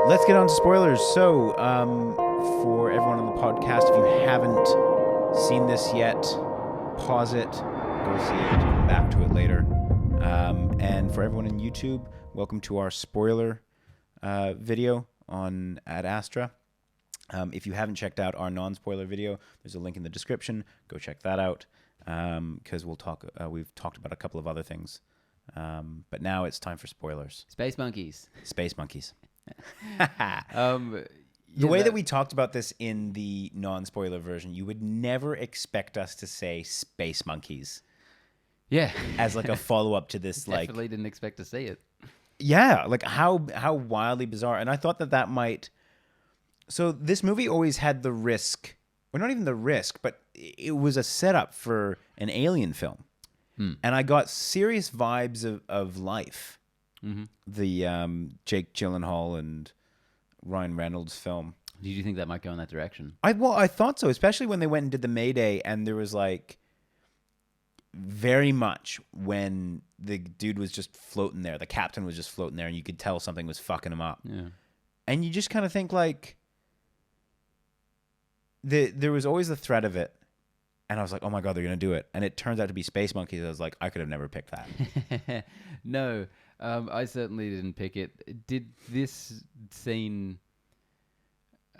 Let's get on to spoilers. So, for everyone on the podcast, if you haven't seen this yet, pause it, go see it, come back to it later. And for everyone on YouTube, welcome to our spoiler video on Ad Astra. If you haven't checked out our non-spoiler video, there's a link in the description. Go check that out because we'll talk. We've talked about a couple of other things, but now it's time for spoilers. Space monkeys. Space monkeys. The way that we talked about this in the non-spoiler version, you would never expect us to say space monkeys. Yeah. As like a follow-up to this, Definitely didn't expect to see it. Yeah, like how wildly bizarre. And I thought that might... So this movie always had the risk, or not even the risk, but it was a setup for an alien film. And I got serious vibes of Life. Mm-hmm. The Jake Gyllenhaal and Ryan Reynolds film. Did you think that might go in that direction? I thought so, especially when they went and did the Mayday, and there was like very much when the dude was just floating there, the captain was just floating there, and you could tell something was fucking him up. Yeah. And you just kind of think like there was always the threat of it. And I was like, oh my God, they're going to do it. And it turns out to be space monkeys. I was like, I could have never picked that. No, I certainly didn't pick it. Did this scene...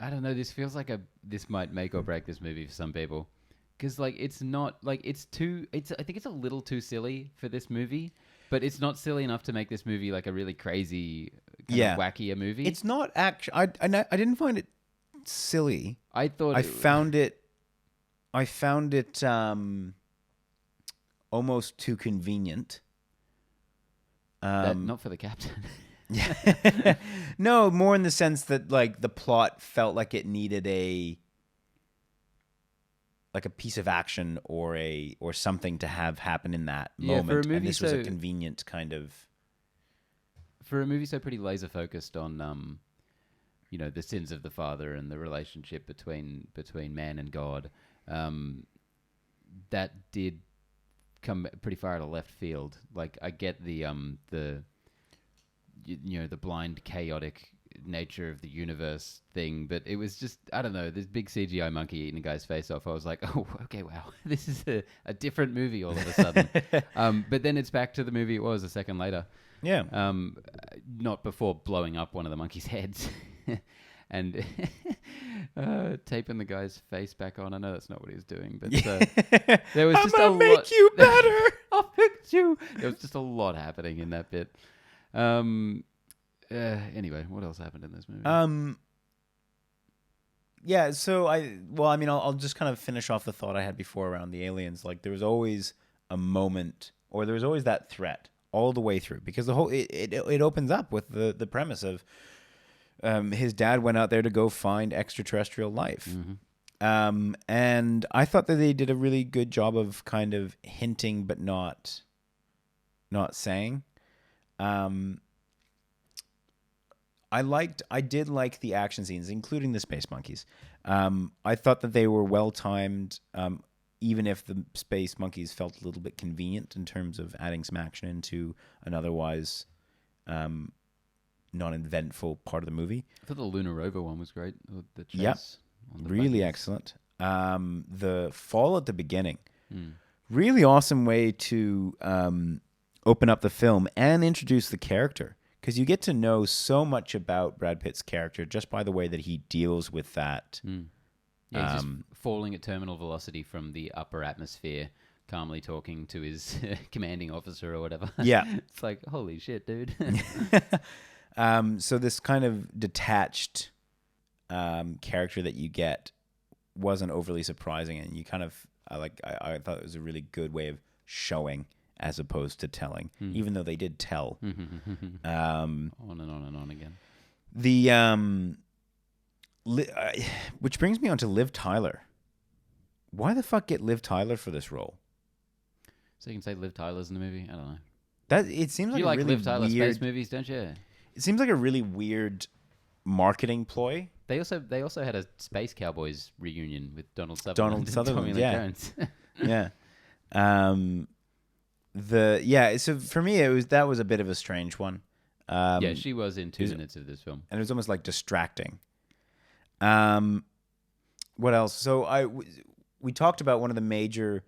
I don't know, this feels like this might make or break this movie for some people. Because, like, it's not... Like, I think it's a little too silly for this movie. But it's not silly enough to make this movie, like, a really crazy, kind of wackier movie. It's not actually... I didn't find it silly. I thought... I found it almost too convenient. Not for the captain. Yeah. No, more in the sense that like the plot felt like it needed a piece of action or something to have happen in that moment. For a movie and this was a convenient kind of... For a movie so pretty laser focused on the sins of the father and the relationship between man and God. That did come pretty far out of left field. Like I get the blind chaotic nature of the universe thing, but it was just, I don't know, this big CGI monkey eating a guy's face off. I was like, oh, okay, wow, this is a different movie all of a sudden. But then it's back to the movie it was a second later. Yeah. Not before blowing up one of the monkey's heads. And taping the guy's face back on. I know that's not what he was doing, but there was just a lot. I'll make you better. I'll fix you. There was just a lot happening in that bit. Anyway, what else happened in this movie? Yeah. So I'll just kind of finish off the thought I had before around the aliens. Like there was always a moment, or there was always that threat all the way through, because the whole it opens up with the premise of. His dad went out there to go find extraterrestrial life. Mm-hmm. And I thought that they did a really good job of kind of hinting but not saying. I did like the action scenes, including the space monkeys. I thought that they were well timed, even if the space monkeys felt a little bit convenient in terms of adding some action into an otherwise non-eventful part of the movie. I thought the Lunar Rover one was great. The chase. Yep. Really excellent. The fall at the beginning. Really awesome way to open up the film and introduce the character, because you get to know so much about Brad Pitt's character just by the way that he deals with that. Yeah, he's just falling at terminal velocity from the upper atmosphere, calmly talking to his commanding officer or whatever. Yeah. It's like, holy shit, dude. So this kind of detached character that you get wasn't overly surprising, and you kind of I thought it was a really good way of showing as opposed to telling, even though they did tell. On and on and on again. Which brings me on to Liv Tyler. Why the fuck get Liv Tyler for this role? So you can say Liv Tyler's in the movie? I don't know. That it seems like you a like really Liv Tyler weird space movies, don't you? It seems like a really weird marketing ploy. They also had a Space Cowboys reunion with Donald Sutherland. Donald Sutherland, and Tommy Lee Jones. Yeah. So for me that was a bit of a strange one. Yeah, she was in 2 minutes of this film. And it was almost like distracting. What else? So we talked about one of the major,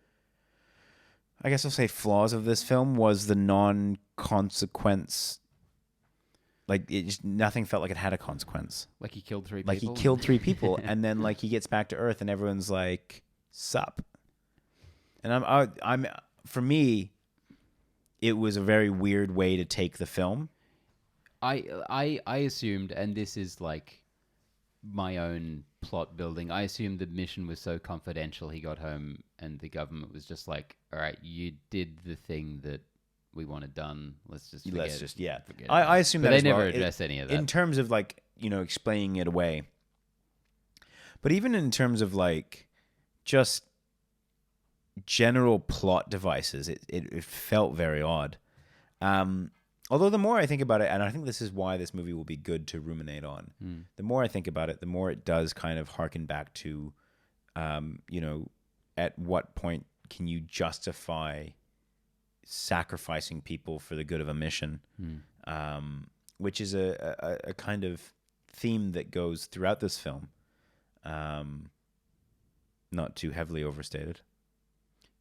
I guess I'll say, flaws of this film was the non-consequence. Like, nothing felt like it had a consequence. Like he killed 3 people. Like he killed 3 people, and then like he gets back to Earth, and everyone's like, "Sup?" And I'm for me, it was a very weird way to take the film. I assumed, and this is like my own plot building, I assumed the mission was so confidential he got home and the government was just like, all right, you did the thing that we wanted done. Let's just forget it. I assume but that they as well. never address any of that. In terms of like, explaining it away. But even in terms of like just general plot devices, it felt very odd. Although the more I think about it, and I think this is why this movie will be good to ruminate on, the more I think about it, the more it does kind of harken back to, at what point can you justify sacrificing people for the good of a mission, which is a kind of theme that goes throughout this film, not too heavily overstated.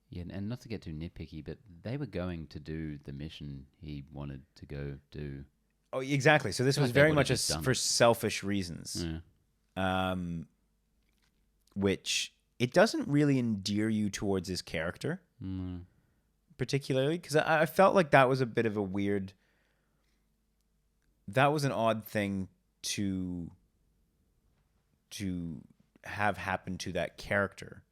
Yeah, and not to get too nitpicky, but they were going to do the mission he wanted to go do. Oh, exactly. So this was very much for selfish reasons, which it doesn't really endear you towards his character, particularly, because I felt like that was a bit of a weird. That was an odd thing to have happen to that character.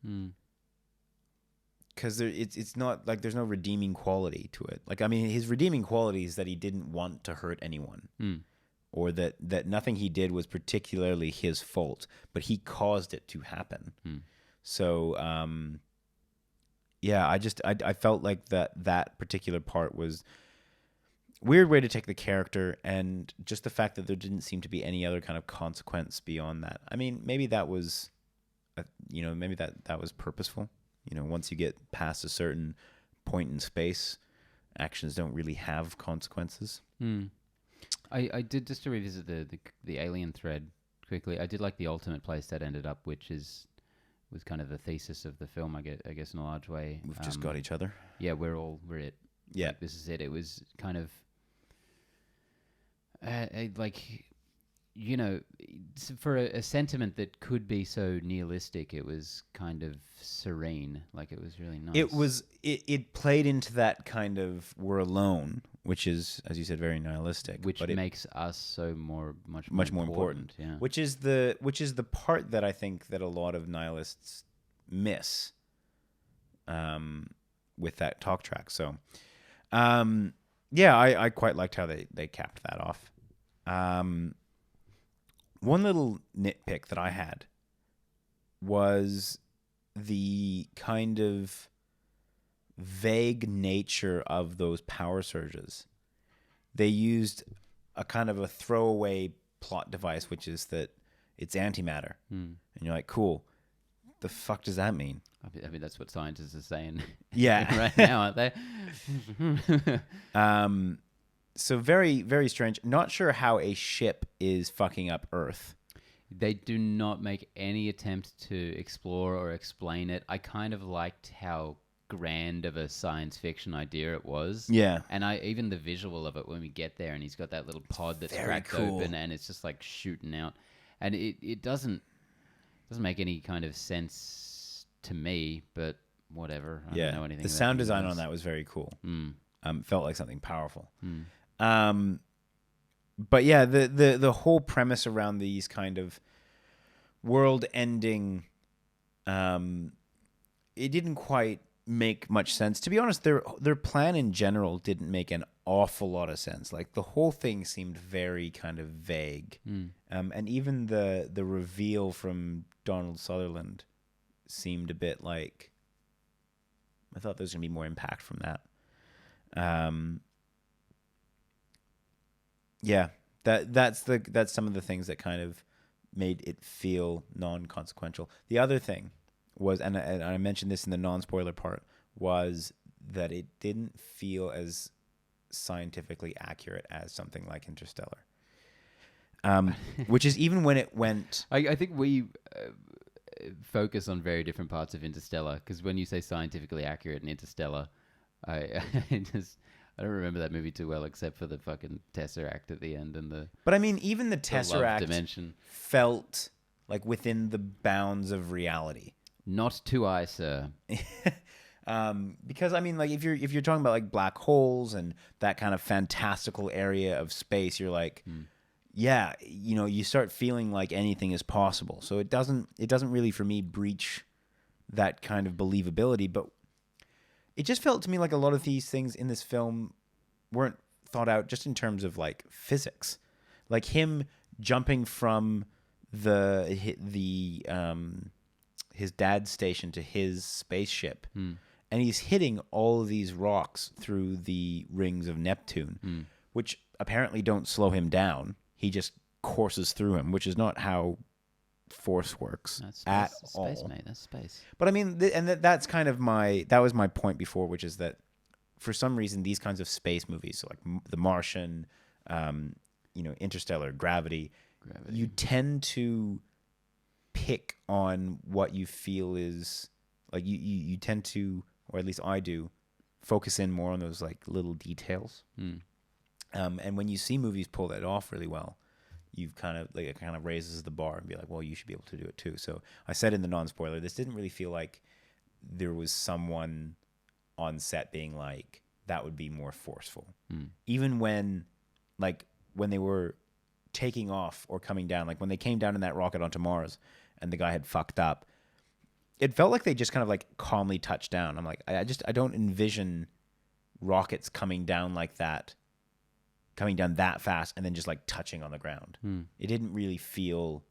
Because it's not like there's no redeeming quality to it. Like, I mean, his redeeming quality is that he didn't want to hurt anyone, or that nothing he did was particularly his fault, but he caused it to happen. So, yeah, I felt like that particular part was a weird way to take the character, and just the fact that there didn't seem to be any other kind of consequence beyond that. I mean, maybe that was, maybe that was purposeful. Once you get past a certain point in space, actions don't really have consequences. I did, just to revisit the alien thread quickly, I did like the ultimate place that ended up, which was kind of the thesis of the film, I guess in a large way. We've just got each other. Yeah, we're it. Yeah. Like, this is it. It was kind of for a sentiment that could be so nihilistic, it was kind of serene. Like, it was really nice. It played into that kind of we're alone, which is, as you said, very nihilistic. Which makes us so much more important. Yeah. Which is the part that I think that a lot of nihilists miss with that talk track. So, yeah, I quite liked how they capped that off. One little nitpick that I had was the kind of vague nature of those power surges. They used a kind of a throwaway plot device, which is that it's antimatter. And you're like, cool. The fuck does that mean? I mean, that's what scientists are saying. Yeah. right now, aren't they? So very, very strange. Not sure how a ship is fucking up Earth. They do not make any attempt to explore or explain it. I kind of liked how grand of a science fiction idea it was. Yeah. And even the visual of it when we get there, and he's got that little pod that's very cracked cool. open, and it's just like shooting out. And it doesn't make any kind of sense to me, but whatever. I don't know anything. The about sound design humans. on that was very cool. Felt like something powerful. But yeah, the whole premise around these kind of world-ending, it didn't quite make much sense. To be honest, their plan in general didn't make an awful lot of sense. Like, the whole thing seemed very kind of vague. And even the reveal from Donald Sutherland seemed a bit like, I thought there was going to be more impact from that. Yeah, that's some of the things that kind of made it feel non-consequential. The other thing was, and I mentioned this in the non-spoiler part, was that it didn't feel as scientifically accurate as something like Interstellar. Which is even when it went... I think we focus on very different parts of Interstellar, because when you say scientifically accurate in Interstellar, I don't remember that movie too well, except for the fucking Tesseract at the end and the... But I mean, even the love Tesseract dimension. felt like within the bounds of reality. Not to I, sir. Because I mean, like if you're talking about like black holes and that kind of fantastical area of space, you're like, yeah, you know, you start feeling like anything is possible. So it doesn't really for me breach that kind of believability, but it just felt to me like a lot of these things in this film weren't thought out just in terms of like physics, like him jumping from his dad's station to his spaceship. And he's hitting all of these rocks through the rings of Neptune, which apparently don't slow him down. He just courses through him, which is not how force works at all. Space, mate. That's space. But I mean, that's kind of that was my point before, which is that for some reason these kinds of space movies, so like The Martian, Interstellar, Gravity, you tend to pick on what you feel is like you tend to, or at least I do, focus in more on those like little details. And when you see movies pull that off really well, you've kind of like, it kind of raises the bar and be like, well, you should be able to do it too. So I said in the non-spoiler, this didn't really feel like there was someone on set being like, that would be more forceful. Even when they were taking off or coming down, like when they came down in that rocket onto Mars and the guy had fucked up, it felt like they just kind of like calmly touched down. I'm like, I don't envision rockets coming down like that, coming down that fast and then just like touching on the ground. It didn't really feel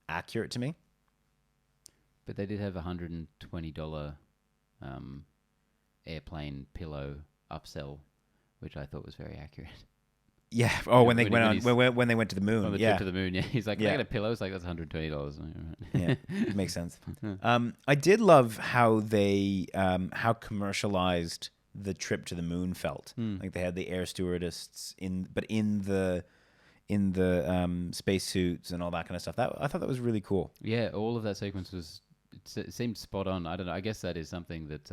accurate to me. But they did have $120 airplane pillow upsell, which I thought was very accurate. Yeah. Oh, when they went to the moon. On the trip to the moon, yeah. He's like, can I get a pillow? It's like, that's $120. Yeah, it makes sense. I did love how they how commercialized the trip to the moon felt. Like they had the air stewardess in the spacesuits and all that kind of stuff. I thought that was really cool. Yeah, all of that sequence it seemed spot on. I don't know. I guess that is something that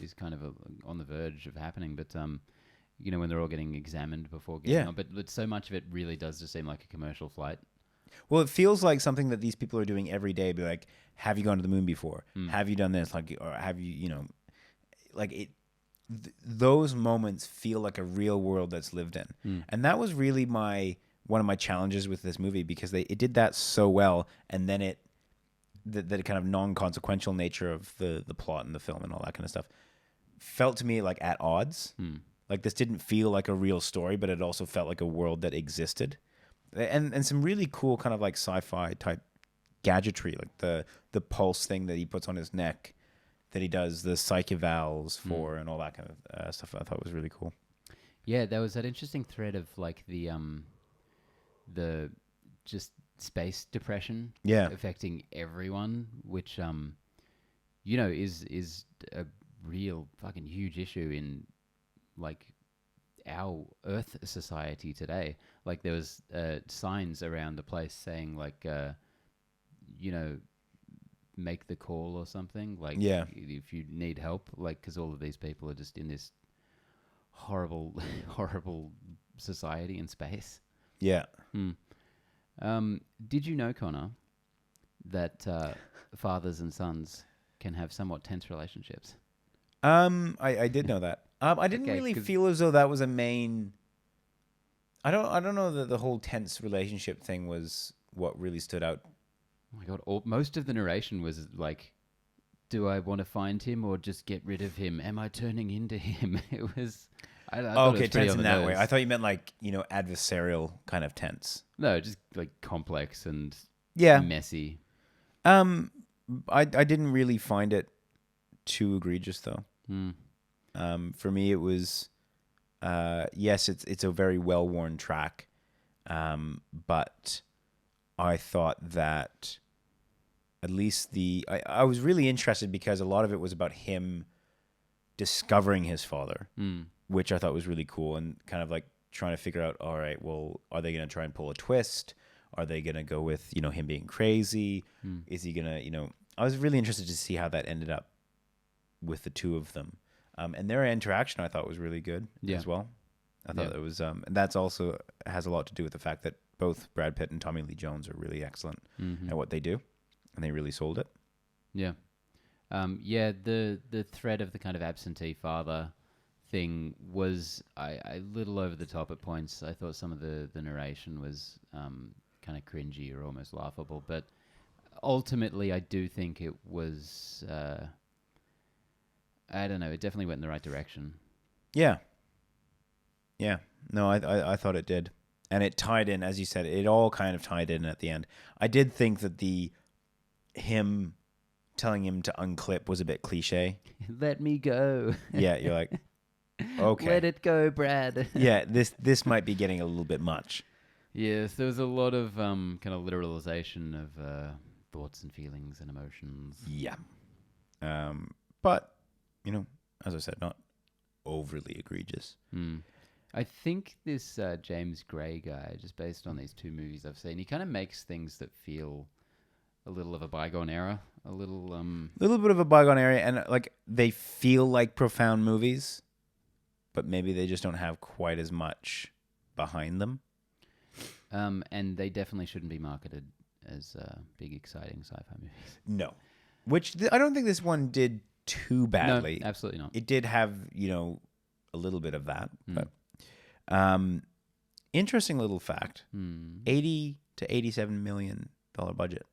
is kind of on the verge of happening. But when they're all getting examined before getting on. But so much of it really does just seem like a commercial flight. Well, it feels like something that these people are doing every day. Be like, have you gone to the moon before? Have you done this? Like, or have you, like it. Those moments feel like a real world that's lived in. And that was really one of my challenges with this movie, because it did that so well, and then the kind of non-consequential nature of the plot and the film and all that kind of stuff felt to me like at odds. Like this didn't feel like a real story, but it also felt like a world that existed. And some really cool kind of like sci-fi type gadgetry, like the pulse thing that he puts on his neck, that he does the psych evals for, and all that kind of stuff. I thought was really cool. Yeah, there was that interesting thread of like the just space depression, affecting everyone, which is a real fucking huge issue in like our Earth society today. Like there was signs around the place saying like make the call or something, like if you need help, like because all of these people are just in this horrible society in space. Did you know, Connor, that fathers and sons can have somewhat tense relationships? I did know that. I didn't really feel as though that was a main. I don't know that the whole tense relationship thing was what really stood out. Oh my god! Most of the narration was like, "Do I want to find him or just get rid of him? Am I turning into him?" It was. I okay, tense in that way. I thought you meant like adversarial kind of tense. No, just like complex and messy. I didn't really find it too egregious though. For me, it was yes, it's a very well-worn track, but I thought that at least I was really interested because a lot of it was about him discovering his father, which I thought was really cool, and kind of like trying to figure out, all right, well, are they going to try and pull a twist? Are they going to go with, him being crazy? Is he going to, I was really interested to see how that ended up with the two of them. And their interaction I thought was really good as well. I thought it was, and that's also has a lot to do with the fact that both Brad Pitt and Tommy Lee Jones are really excellent at what they do, and they really sold it. Yeah. The thread of the kind of absentee father thing was a little over the top at points. I thought some of the narration was kind of cringy or almost laughable, but ultimately I do think it was, I don't know, it definitely went in the right direction. Yeah. Yeah. No, I thought it did. And it tied in, as you said, it all kind of tied in at the end. I did think that him telling him to unclip was a bit cliche. Let me go. Yeah, you're like, okay. Let it go, Brad. Yeah, this might be getting a little bit much. Yes, there was a lot of kind of literalization of thoughts and feelings and emotions. Yeah. But, as I said, not overly egregious. I think this James Gray guy, just based on these two movies I've seen, he kind of makes things that feel a little of a bygone era, a little bit of a bygone era, and like they feel like profound movies, but maybe they just don't have quite as much behind them. And they definitely shouldn't be marketed as big, exciting sci-fi movies. No, which I don't think this one did too badly. No, absolutely not. It did have a little bit of that, but interesting little fact: $80 to $87 million budget.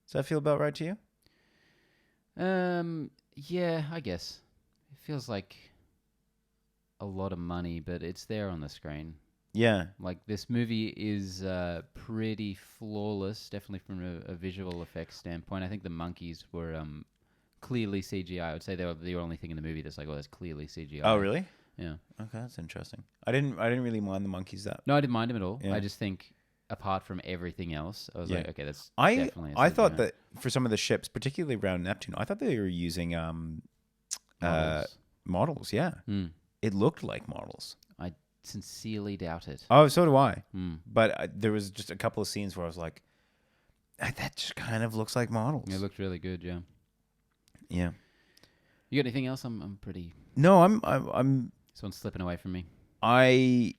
Does that feel about right to you? Yeah, I guess. It feels like a lot of money, but it's there on the screen. Yeah. Like, this movie is pretty flawless, definitely from a visual effects standpoint. I think the monkeys were clearly CGI. I would say they were the only thing in the movie that's like, oh, that's clearly CGI. Oh, really? Yeah. Okay, that's interesting. I didn't really mind the monkeys that. No, I didn't mind them at all. Yeah. I just think, apart from everything else, I was like, okay, that's I definitely a I CGI. thought that for some of the ships, particularly around Neptune, I thought they were using models. Yeah. It looked like models. I sincerely doubt it. Oh, so do I. But there was just a couple of scenes where I was like, that just kind of looks like models. It looked really good, yeah. Yeah. You got anything else? I'm pretty... No, I'm This one's slipping away from me. I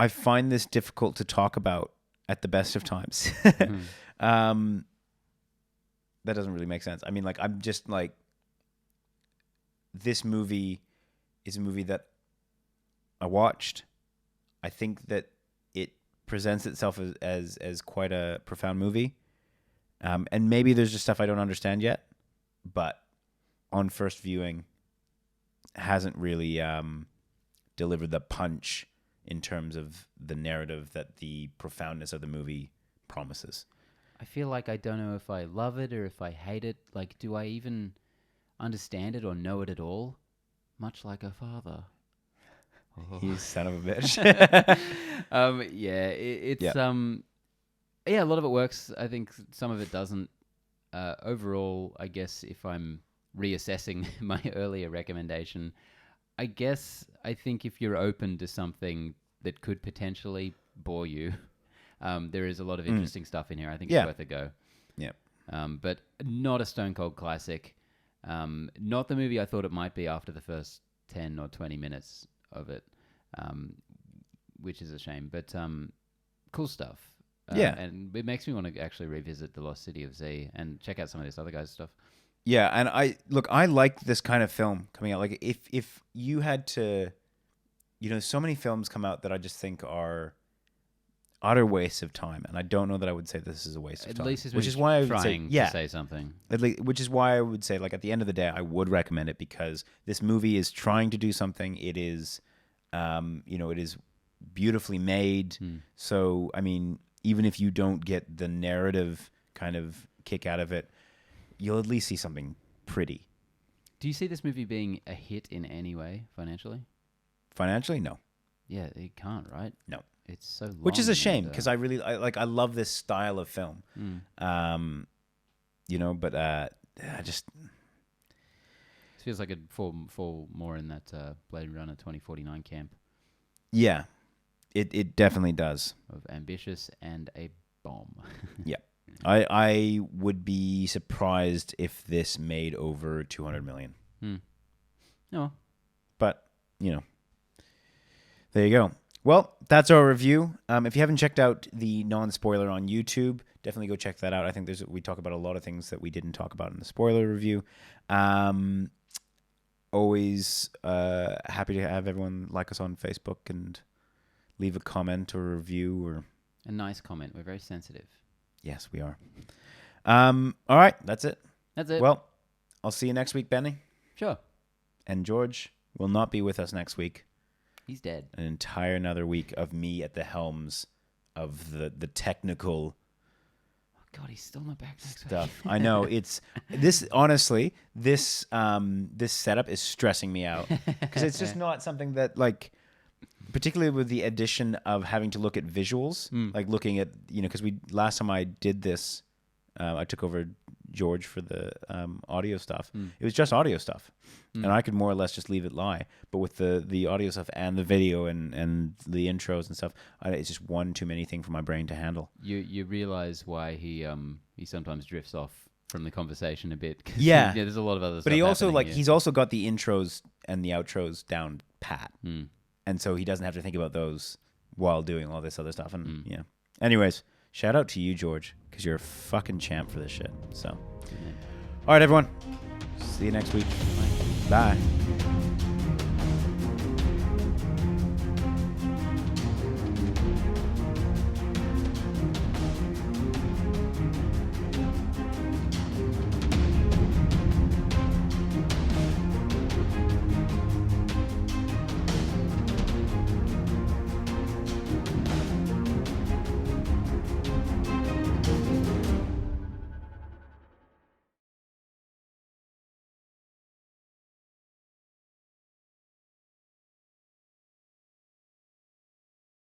find this difficult to talk about at the best of times. That doesn't really make sense. I mean, like, I'm just like, this movie is a movie that I watched. I think that it presents itself as quite a profound movie. And maybe there's just stuff I don't understand yet, but on first viewing hasn't really delivered the punch in terms of the narrative that the profoundness of the movie promises. I feel like I don't know if I love it or if I hate it. Like, do I even understand it or know it at all? Much like a father. You son of a bitch. Yeah, a lot of it works. I think some of it doesn't. Overall, I guess if I'm reassessing my earlier recommendation, I think if you're open to something that could potentially bore you, there is a lot of interesting stuff in here. I think it's worth a go. Yeah. But not a stone cold classic. Not the movie I thought it might be after the first 10 or 20 minutes of it, which is a shame. But cool stuff. And it makes me want to actually revisit The Lost City of Z and check out some of this other guy's stuff. Yeah, and I like this kind of film coming out. Like, if you had to, so many films come out that I just think are utter waste of time, and I don't know that I would say this is a waste of time. At least which is why I would say, to say something. Which is why I would say, like, at the end of the day, I would recommend it because this movie is trying to do something. It is, it is beautifully made. So, I mean, even if you don't get the narrative kind of kick out of it, you'll at least see something pretty. Do you see this movie being a hit in any way financially? Financially, no. Yeah, it can't, right? No. It's so long. Which is a shame because I love this style of film. Mm. But I just... It's feels like it'd fall more in that Blade Runner 2049 camp Yeah, it definitely does. of ambitious and a bomb. Yeah. I would be surprised if this made over 200 million. No. But, there you go. Well, that's our review. If you haven't checked out the non-spoiler on YouTube, definitely go check that out. I think we talk about a lot of things that we didn't talk about in the spoiler review. Always happy to have everyone like us on Facebook and leave a comment or a review or... A nice comment. We're very sensitive. Yes, we are. All right, that's it. That's it. Well, I'll see you next week, Benny. Sure. And George will not be with us next week. He's dead. An entire another week of me at the helms of the technical God, he's still not back next stuff. week. I know it's this. Honestly, this setup is stressing me out because it's just not something that particularly with the addition of having to look at visuals, like looking at because last time I did this, I took over George for the audio stuff. It was just audio stuff, and I could more or less just leave it lie. But with the audio stuff and the video and the intros and stuff, it's just one too many thing for my brain to handle. You realize why he sometimes drifts off from the conversation a bit. Yeah, there's a lot of other stuff. But he also happening here. he's also got the intros and the outros down pat, and so he doesn't have to think about those while doing all this other stuff. And yeah. Anyways, shout out to you, George, because you're a fucking champ for this shit. So, all right, everyone. See you next week. Bye.